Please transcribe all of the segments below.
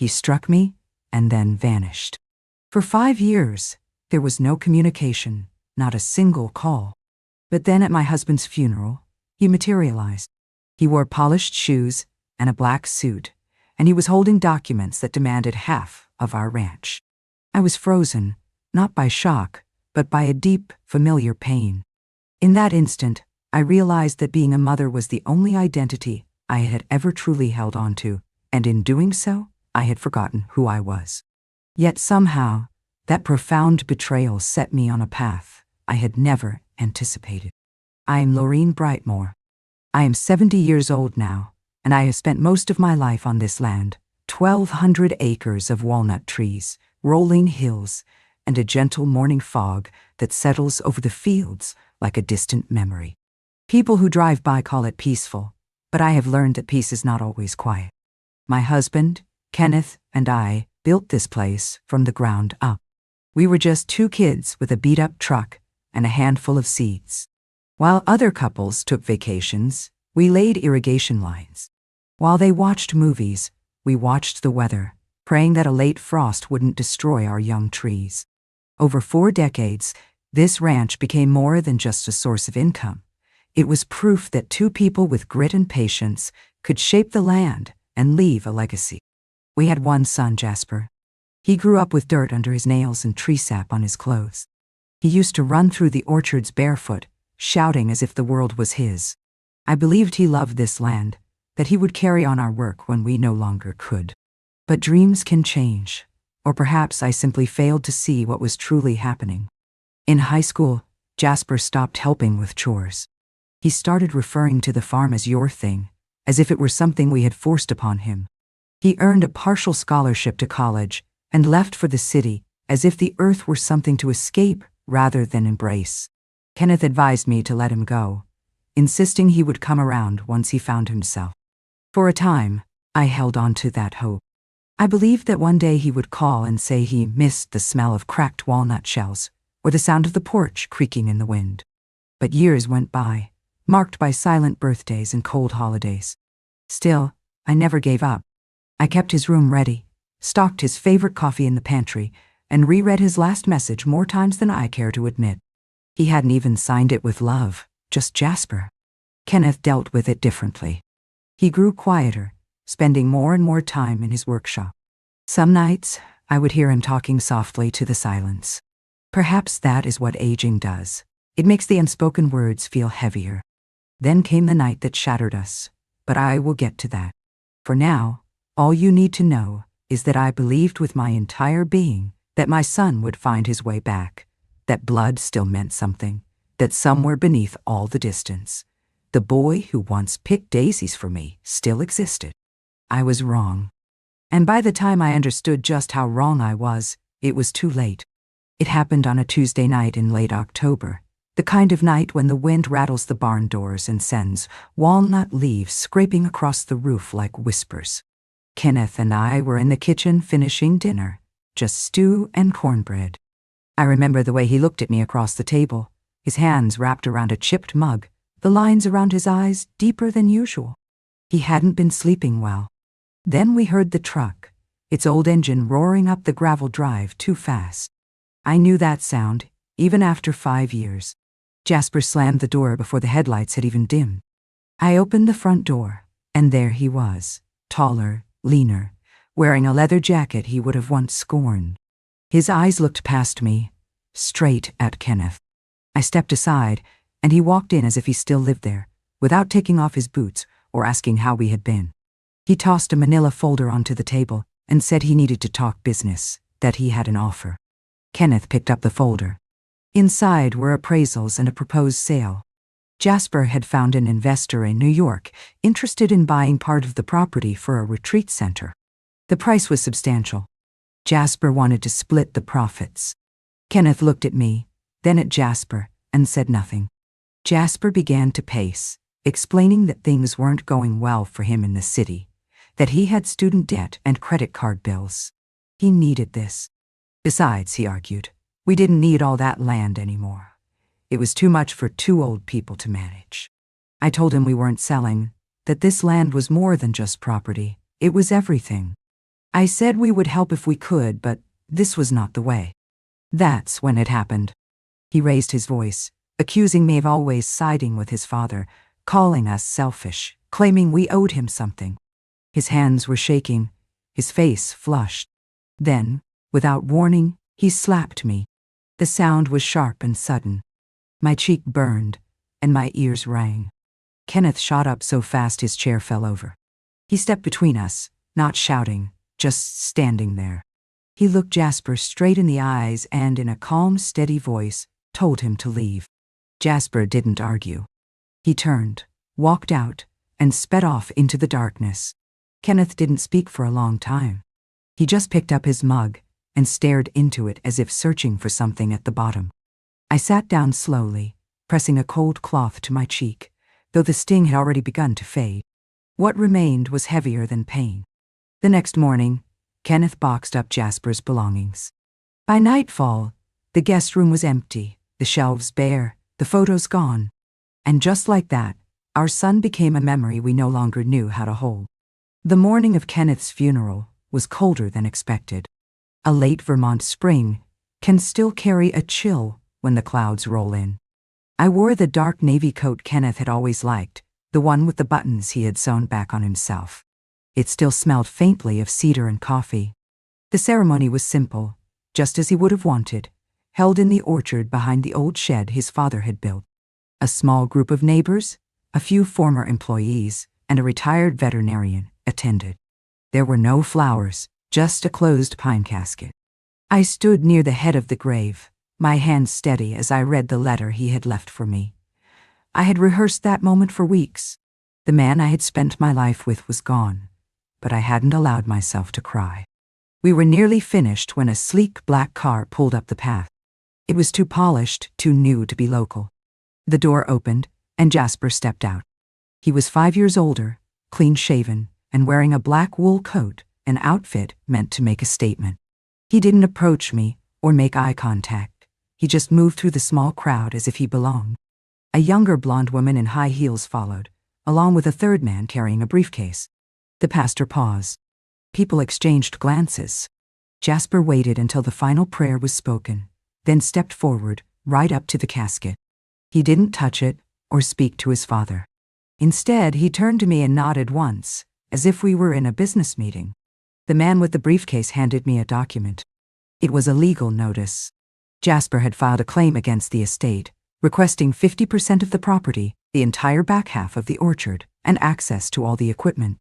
He struck me and then vanished. For 5 years, there was no communication, not a single call. But then at my husband's funeral, he materialized. He wore polished shoes and a black suit, and he was holding documents that demanded half of our ranch. I was frozen, not by shock, but by a deep, familiar pain. In that instant, I realized that being a mother was the only identity I had ever truly held on to, and in doing so, I had forgotten who I was. Yet somehow, that profound betrayal set me on a path I had never anticipated. I am Laureen Brightmore. I am 70 years old now, and I have spent most of my life on this land, 1,200 acres of walnut trees, rolling hills, and a gentle morning fog that settles over the fields like a distant memory. People who drive by call it peaceful, but I have learned that peace is not always quiet. My husband, Kenneth, and I built this place from the ground up. We were just 2 kids with a beat-up truck and a handful of seeds. While other couples took vacations, we laid irrigation lines. While they watched movies, we watched the weather, praying that a late frost wouldn't destroy our young trees. Over 4 decades, this ranch became more than just a source of income. It was proof that 2 people with grit and patience could shape the land and leave a legacy. We had 1 son, Jasper. He grew up with dirt under his nails and tree sap on his clothes. He used to run through the orchards barefoot, shouting as if the world was his. I believed he loved this land, that he would carry on our work when we no longer could. But dreams can change, or perhaps I simply failed to see what was truly happening. In high school, Jasper stopped helping with chores. He started referring to the farm as your thing, as if it were something we had forced upon him. He earned a partial scholarship to college and left for the city as if the earth were something to escape rather than embrace. Kenneth advised me to let him go, insisting he would come around once he found himself. For a time, I held on to that hope. I believed that one day he would call and say he missed the smell of cracked walnut shells or the sound of the porch creaking in the wind. But years went by, marked by silent birthdays and cold holidays. Still, I never gave up. I kept his room ready, stocked his favorite coffee in the pantry, and reread his last message more times than I care to admit. He hadn't even signed it with love, just Jasper. Kenneth dealt with it differently. He grew quieter, spending more and more time in his workshop. Some nights, I would hear him talking softly to the silence. Perhaps that is what aging does. It makes the unspoken words feel heavier. Then came the night that shattered us, but I will get to that. For now, all you need to know is that I believed with my entire being that my son would find his way back, that blood still meant something, that somewhere beneath all the distance, the boy who once picked daisies for me still existed. I was wrong. And by the time I understood just how wrong I was, it was too late. It happened on a Tuesday night in late October, the kind of night when the wind rattles the barn doors and sends walnut leaves scraping across the roof like whispers. Kenneth and I were in the kitchen finishing dinner, just stew and cornbread. I remember the way he looked at me across the table, his hands wrapped around a chipped mug, the lines around his eyes deeper than usual. He hadn't been sleeping well. Then we heard the truck, its old engine roaring up the gravel drive too fast. I knew that sound, even after 5 years. Jasper slammed the door before the headlights had even dimmed. I opened the front door, and there he was, taller, leaner, wearing a leather jacket he would have once scorned. His eyes looked past me, straight at Kenneth. I stepped aside, and he walked in as if he still lived there, without taking off his boots or asking how we had been. He tossed a manila folder onto the table and said he needed to talk business, that he had an offer. Kenneth picked up the folder. Inside were appraisals and a proposed sale. Jasper had found an investor in New York interested in buying part of the property for a retreat center. The price was substantial. Jasper wanted to split the profits. Kenneth looked at me, then at Jasper, and said nothing. Jasper began to pace, explaining that things weren't going well for him in the city, that he had student debt and credit card bills. He needed this. Besides, he argued, we didn't need all that land anymore. It was too much for 2 old people to manage. I told him we weren't selling, that this land was more than just property. It was everything. I said we would help if we could, but this was not the way. That's when it happened. He raised his voice, accusing me of always siding with his father, calling us selfish, claiming we owed him something. His hands were shaking, his face flushed. Then, without warning, he slapped me. The sound was sharp and sudden. My cheek burned, and my ears rang. Kenneth shot up so fast his chair fell over. He stepped between us, not shouting, just standing there. He looked Jasper straight in the eyes and, in a calm, steady voice, told him to leave. Jasper didn't argue. He turned, walked out, and sped off into the darkness. Kenneth didn't speak for a long time. He just picked up his mug and stared into it as if searching for something at the bottom. I sat down slowly, pressing a cold cloth to my cheek, though the sting had already begun to fade. What remained was heavier than pain. The next morning, Kenneth boxed up Jasper's belongings. By nightfall, the guest room was empty, the shelves bare, the photos gone. And just like that, our son became a memory we no longer knew how to hold. The morning of Kenneth's funeral was colder than expected. A late Vermont spring can still carry a chill when the clouds roll in. I wore the dark navy coat Kenneth had always liked, the one with the buttons he had sewn back on himself. It still smelled faintly of cedar and coffee. The ceremony was simple, just as he would have wanted, held in the orchard behind the old shed his father had built. A small group of neighbors, a few former employees, and a retired veterinarian attended. There were no flowers, just a closed pine casket. I stood near the head of the grave, my hands steady as I read the letter he had left for me. I had rehearsed that moment for weeks. The man I had spent my life with was gone, but I hadn't allowed myself to cry. We were nearly finished when a sleek black car pulled up the path. It was too polished, too new to be local. The door opened, and Jasper stepped out. He was 5 years older, clean-shaven, and wearing a black wool coat, an outfit meant to make a statement. He didn't approach me or make eye contact. He just moved through the small crowd as if he belonged. A younger blonde woman in high heels followed, along with a third man carrying a briefcase. The pastor paused. People exchanged glances. Jasper waited until the final prayer was spoken, then stepped forward, right up to the casket. He didn't touch it or speak to his father. Instead, he turned to me and nodded once, as if we were in a business meeting. The man with the briefcase handed me a document. It was a legal notice. Jasper had filed a claim against the estate, requesting 50% of the property, the entire back half of the orchard, and access to all the equipment.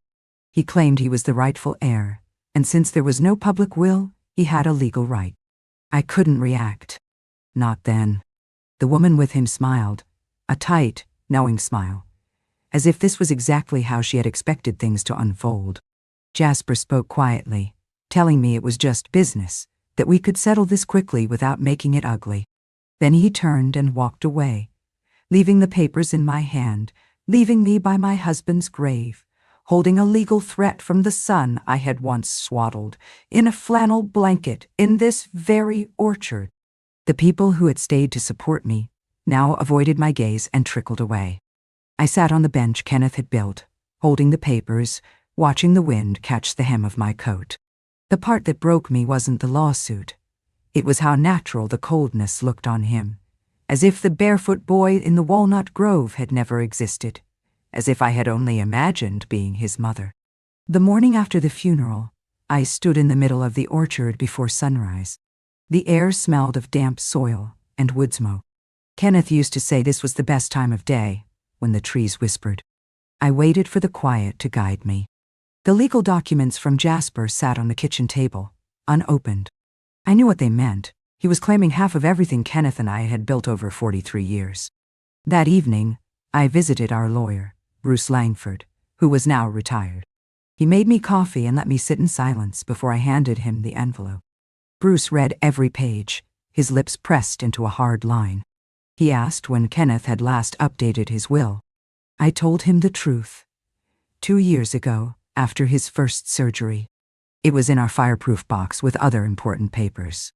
He claimed he was the rightful heir, and since there was no public will, he had a legal right. I couldn't react. Not then. The woman with him smiled, a tight, knowing smile, as if this was exactly how she had expected things to unfold. Jasper spoke quietly, telling me it was just business, that we could settle this quickly without making it ugly. Then he turned and walked away, leaving the papers in my hand, leaving me by my husband's grave, holding a legal threat from the son I had once swaddled, in a flannel blanket, in this very orchard. The people who had stayed to support me now avoided my gaze and trickled away. I sat on the bench Kenneth had built, holding the papers, watching the wind catch the hem of my coat. The part that broke me wasn't the lawsuit. It was how natural the coldness looked on him, as if the barefoot boy in the walnut grove had never existed, as if I had only imagined being his mother. The morning after the funeral, I stood in the middle of the orchard before sunrise. The air smelled of damp soil and wood smoke. Kenneth used to say this was the best time of day, when the trees whispered. I waited for the quiet to guide me. The legal documents from Jasper sat on the kitchen table, unopened. I knew what they meant. He was claiming half of everything Kenneth and I had built over 43 years. That evening, I visited our lawyer, Bruce Langford, who was now retired. He made me coffee and let me sit in silence before I handed him the envelope. Bruce read every page, his lips pressed into a hard line. He asked when Kenneth had last updated his will. I told him the truth. 2 years ago, after his first surgery. It was in our fireproof box with other important papers.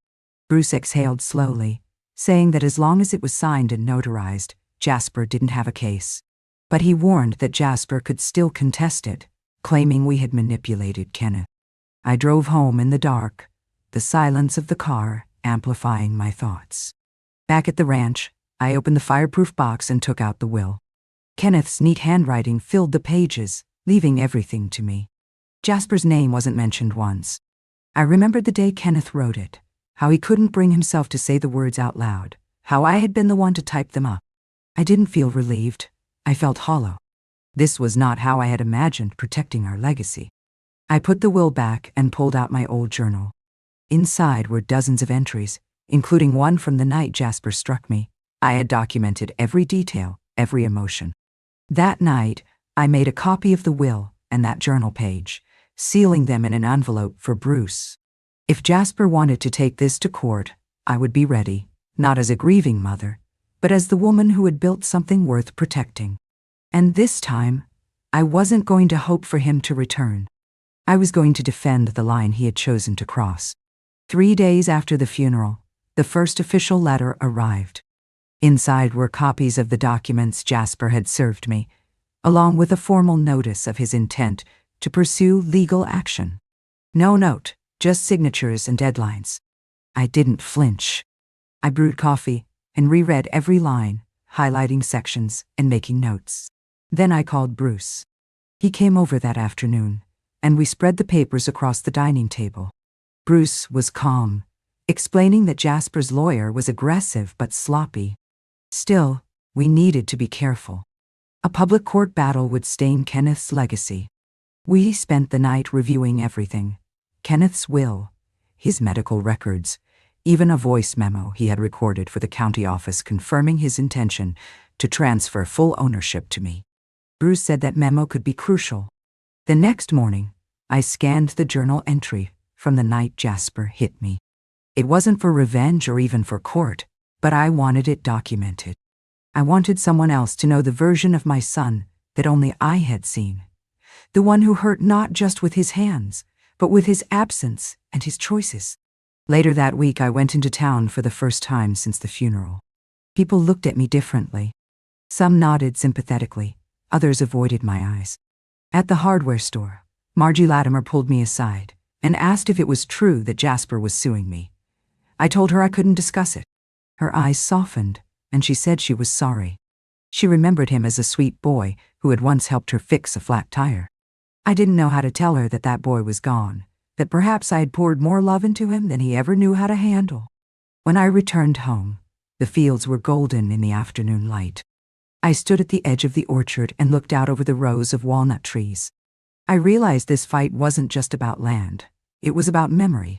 Bruce exhaled slowly, saying that as long as it was signed and notarized, Jasper didn't have a case. But he warned that Jasper could still contest it, claiming we had manipulated Kenneth. I drove home in the dark, the silence of the car amplifying my thoughts. Back at the ranch, I opened the fireproof box and took out the will. Kenneth's neat handwriting filled the pages, leaving everything to me. Jasper's name wasn't mentioned once. I remembered the day Kenneth wrote it, how he couldn't bring himself to say the words out loud, how I had been the one to type them up. I didn't feel relieved. I felt hollow. This was not how I had imagined protecting our legacy. I put the will back and pulled out my old journal. Inside were dozens of entries, including one from the night Jasper struck me. I had documented every detail, every emotion. That night, I made a copy of the will and that journal page, sealing them in an envelope for Bruce. If Jasper wanted to take this to court, I would be ready, not as a grieving mother, but as the woman who had built something worth protecting. And this time, I wasn't going to hope for him to return. I was going to defend the line he had chosen to cross. 3 days after the funeral, the first official letter arrived. Inside were copies of the documents Jasper had served me, along with a formal notice of his intent to pursue legal action. No note, just signatures and deadlines. I didn't flinch. I brewed coffee and reread every line, highlighting sections and making notes. Then I called Bruce. He came over that afternoon, and we spread the papers across the dining table. Bruce was calm, explaining that Jasper's lawyer was aggressive but sloppy. Still, we needed to be careful. A public court battle would stain Kenneth's legacy. We spent the night reviewing everything: Kenneth's will, his medical records, even a voice memo he had recorded for the county office confirming his intention to transfer full ownership to me. Bruce said that memo could be crucial. The next morning, I scanned the journal entry from the night Jasper hit me. It wasn't for revenge or even for court, but I wanted it documented. I wanted someone else to know the version of my son that only I had seen. The one who hurt not just with his hands, but with his absence and his choices. Later that week, I went into town for the first time since the funeral. People looked at me differently. Some nodded sympathetically, others avoided my eyes. At the hardware store, Margie Latimer pulled me aside and asked if it was true that Jasper was suing me. I told her I couldn't discuss it. Her eyes softened, and she said she was sorry. She remembered him as a sweet boy who had once helped her fix a flat tire. I didn't know how to tell her that that boy was gone, that perhaps I had poured more love into him than he ever knew how to handle. When I returned home, the fields were golden in the afternoon light. I stood at the edge of the orchard and looked out over the rows of walnut trees. I realized this fight wasn't just about land. It was about memory.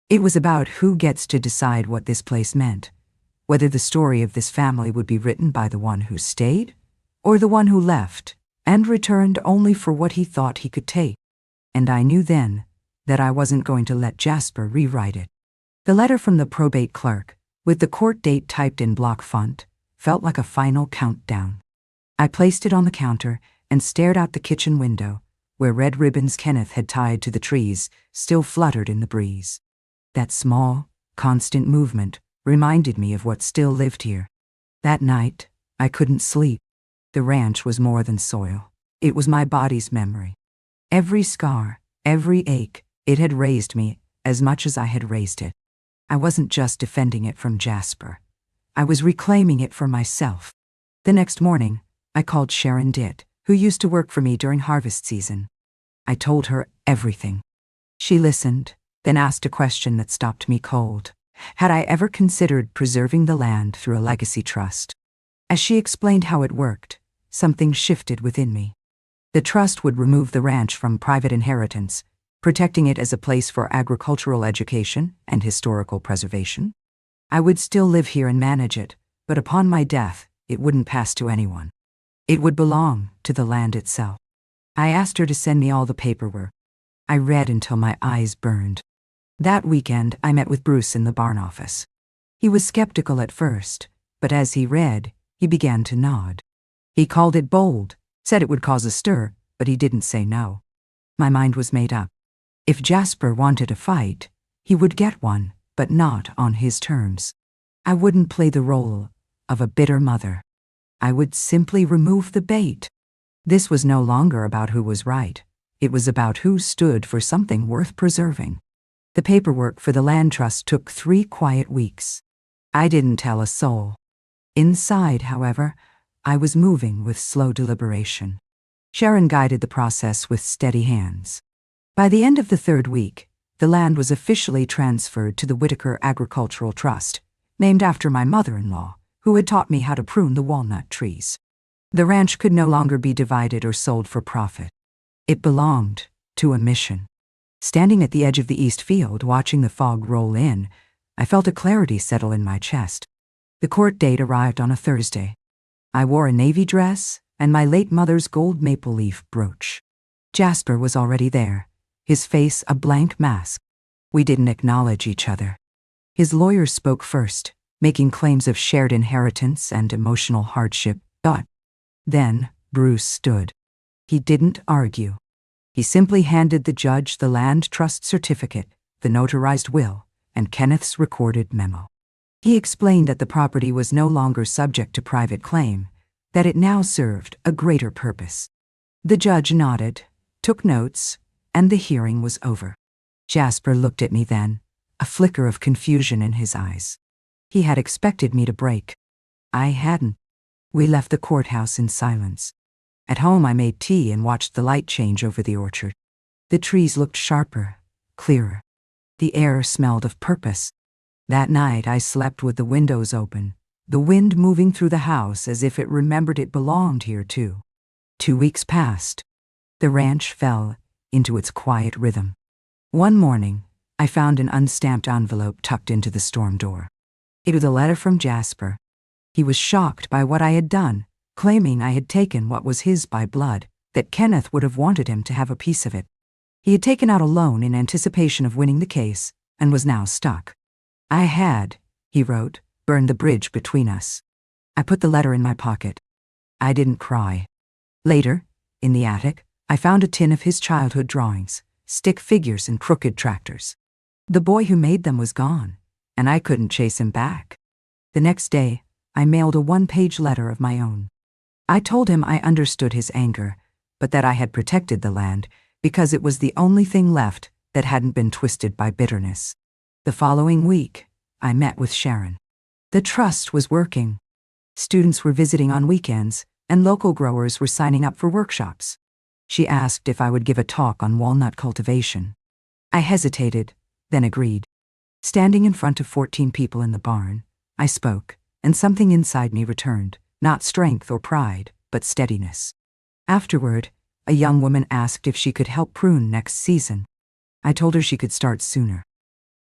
It was about who gets to decide what this place meant, whether the story of this family would be written by the one who stayed or the one who left and returned only for what he thought he could take. And I knew then that I wasn't going to let Jasper rewrite it. The letter from the probate clerk, with the court date typed in block font, felt like a final countdown. I placed it on the counter and stared out the kitchen window, where red ribbons Kenneth had tied to the trees still fluttered in the breeze. That small, constant movement reminded me of what still lived here. That night, I couldn't sleep. The ranch was more than soil. It was my body's memory. Every scar, every ache, it had raised me as much as I had raised it. I wasn't just defending it from Jasper. I was reclaiming it for myself. The next morning, I called Sharon Ditt, who used to work for me during harvest season. I told her everything. She listened, then asked a question that stopped me cold. Had I ever considered preserving the land through a legacy trust? As she explained how it worked, something shifted within me. The trust would remove the ranch from private inheritance, protecting it as a place for agricultural education and historical preservation. I would still live here and manage it, but upon my death, it wouldn't pass to anyone. It would belong to the land itself. I asked her to send me all the paperwork. I read until my eyes burned. That weekend, I met with Bruce in the barn office. He was skeptical at first, but as he read, he began to nod. He called it bold, said it would cause a stir, but he didn't say no. My mind was made up. If Jasper wanted a fight, he would get one, but not on his terms. I wouldn't play the role of a bitter mother. I would simply remove the bait. This was no longer about who was right. It was about who stood for something worth preserving. The paperwork for the land trust took 3 quiet weeks. I didn't tell a soul. Inside, however, I was moving with slow deliberation. Sharon guided the process with steady hands. By the end of the 3rd week, the land was officially transferred to the Whitaker Agricultural Trust, named after my mother-in-law, who had taught me how to prune the walnut trees. The ranch could no longer be divided or sold for profit. It belonged to a mission. Standing at the edge of the east field, watching the fog roll in, I felt a clarity settle in my chest. The court date arrived on a Thursday. I wore a navy dress and my late mother's gold maple leaf brooch. Jasper was already there, his face a blank mask. We didn't acknowledge each other. His lawyer spoke first, making claims of shared inheritance and emotional hardship. Then Bruce stood. He didn't argue. He simply handed the judge the land trust certificate, the notarized will, and Kenneth's recorded memo. He explained that the property was no longer subject to private claim, that it now served a greater purpose. The judge nodded, took notes, and the hearing was over. Jasper looked at me then, a flicker of confusion in his eyes. He had expected me to break. I hadn't. We left the courthouse in silence. At home I made tea and watched the light change over the orchard. The trees looked sharper, clearer. The air smelled of purpose. That night I slept with the windows open, the wind moving through the house as if it remembered it belonged here too. 2 weeks passed. The ranch fell into its quiet rhythm. One morning, I found an unstamped envelope tucked into the storm door. It was a letter from Jasper. He was shocked by what I had done, claiming I had taken what was his by blood, that Kenneth would have wanted him to have a piece of it. He had taken out a loan in anticipation of winning the case and was now stuck. I had, he wrote, burned the bridge between us. I put the letter in my pocket. I didn't cry. Later, in the attic, I found a tin of his childhood drawings, stick figures and crooked tractors. The boy who made them was gone, and I couldn't chase him back. The next day, I mailed a 1-page letter of my own. I told him I understood his anger, but that I had protected the land because it was the only thing left that hadn't been twisted by bitterness. The following week, I met with Sharon. The trust was working. Students were visiting on weekends, and local growers were signing up for workshops. She asked if I would give a talk on walnut cultivation. I hesitated, then agreed. Standing in front of 14 people in the barn, I spoke, and something inside me returned, not strength or pride, but steadiness. Afterward, a young woman asked if she could help prune next season. I told her she could start sooner.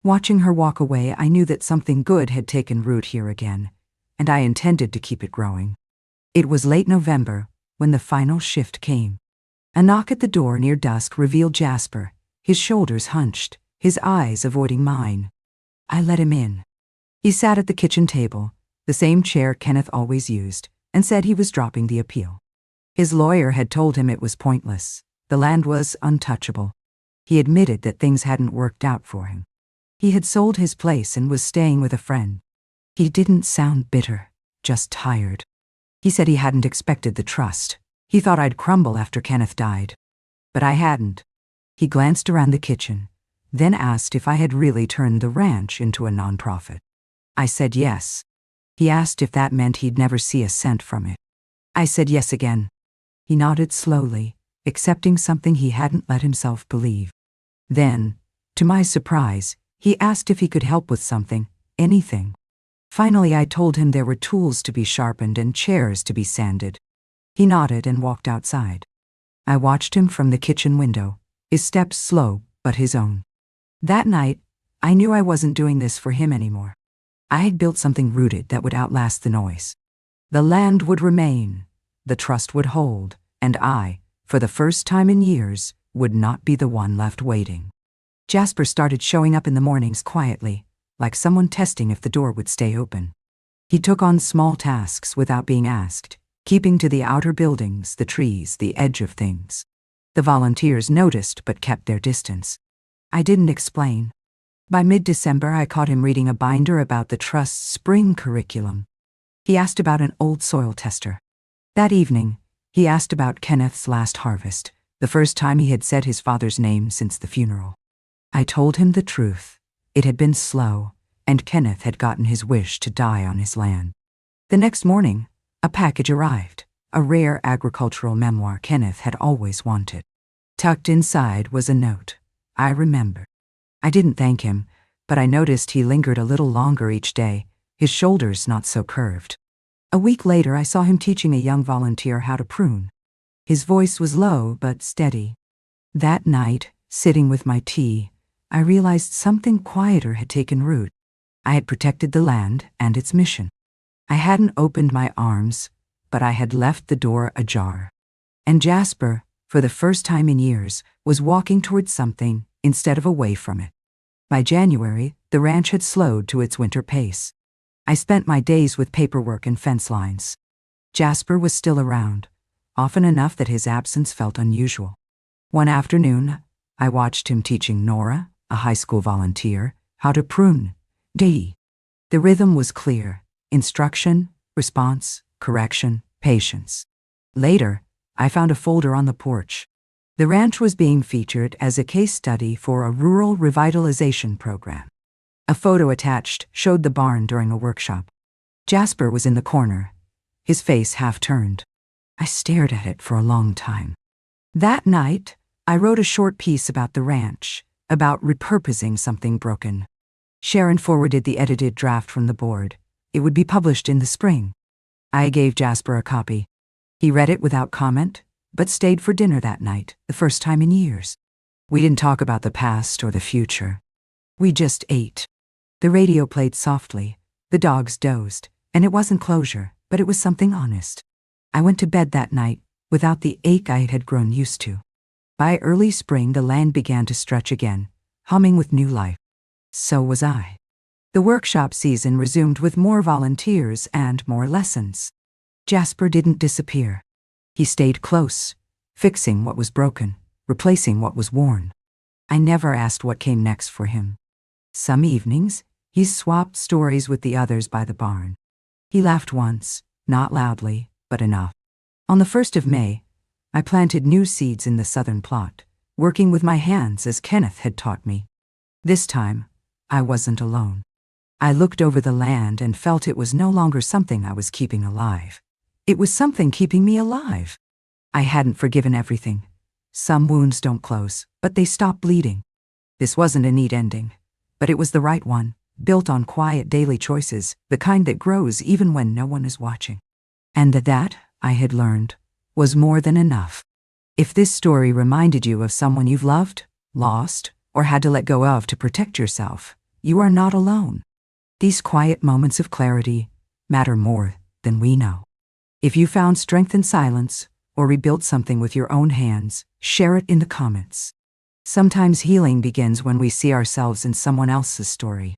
Watching her walk away, I knew that something good had taken root here again, and I intended to keep it growing. It was late November when the final shift came. A knock at the door near dusk revealed Jasper, his shoulders hunched, his eyes avoiding mine. I let him in. He sat at the kitchen table, the same chair Kenneth always used, and said he was dropping the appeal. His lawyer had told him it was pointless. The land was untouchable. He admitted that things hadn't worked out for him. He had sold his place and was staying with a friend. He didn't sound bitter, just tired. He said he hadn't expected the trust. He thought I'd crumble after Kenneth died. But I hadn't. He glanced around the kitchen, then asked if I had really turned the ranch into a nonprofit. I said yes. He asked if that meant he'd never see a cent from it. I said yes again. He nodded slowly, accepting something he hadn't let himself believe. Then, to my surprise, he asked if he could help with something, anything. Finally, I told him there were tools to be sharpened and chairs to be sanded. He nodded and walked outside. I watched him from the kitchen window, his steps slow but his own. That night, I knew I wasn't doing this for him anymore. I had built something rooted that would outlast the noise. The land would remain, the trust would hold, and I, for the first time in years, would not be the one left waiting. Jasper started showing up in the mornings quietly, like someone testing if the door would stay open. He took on small tasks without being asked, keeping to the outer buildings, the trees, the edge of things. The volunteers noticed but kept their distance. I didn't explain. By mid-December, I caught him reading a binder about the Trust's spring curriculum. He asked about an old soil tester. That evening, he asked about Kenneth's last harvest, the first time he had said his father's name since the funeral. I told him the truth. It had been slow, and Kenneth had gotten his wish to die on his land. The next morning, a package arrived, a rare agricultural memoir Kenneth had always wanted. Tucked inside was a note. I remember. I didn't thank him, but I noticed he lingered a little longer each day, his shoulders not so curved. A week later, I saw him teaching a young volunteer how to prune. His voice was low but steady. That night, sitting with my tea, I realized something quieter had taken root. I had protected the land and its mission. I hadn't opened my arms, but I had left the door ajar. And Jasper, for the first time in years, was walking towards something instead of away from it. By January, the ranch had slowed to its winter pace. I spent my days with paperwork and fence lines. Jasper was still around, often enough that his absence felt unusual. One afternoon, I watched him teaching Nora, a high school volunteer, how to prune. The rhythm was clear: instruction, response, correction, patience. Later, I found a folder on the porch. The ranch was being featured as a case study for a rural revitalization program. A photo attached showed the barn during a workshop. Jasper was in the corner, his face half turned. I stared at it for a long time. That night, I wrote a short piece about the ranch, about repurposing something broken. Sharon forwarded the edited draft from the board. It would be published in the spring. I gave Jasper a copy. He read it without comment, but stayed for dinner that night, the first time in years. We didn't talk about the past or the future. We just ate. The radio played softly, the dogs dozed, and it wasn't closure, but it was something honest. I went to bed that night without the ache I had grown used to. By early spring, the land began to stretch again, humming with new life. So was I. The workshop season resumed with more volunteers and more lessons. Jasper didn't disappear. He stayed close, fixing what was broken, replacing what was worn. I never asked what came next for him. Some evenings, he swapped stories with the others by the barn. He laughed once, not loudly, but enough. On the 1st of May, I planted new seeds in the southern plot, working with my hands as Kenneth had taught me. This time, I wasn't alone. I looked over the land and felt it was no longer something I was keeping alive. It was something keeping me alive. I hadn't forgiven everything. Some wounds don't close, but they stop bleeding. This wasn't a neat ending, but it was the right one, built on quiet daily choices, the kind that grows even when no one is watching. And that, I had learned, was more than enough. If this story reminded you of someone you've loved, lost, or had to let go of to protect yourself, you are not alone. These quiet moments of clarity matter more than we know. If you found strength in silence or rebuilt something with your own hands, share it in the comments. Sometimes healing begins when we see ourselves in someone else's story.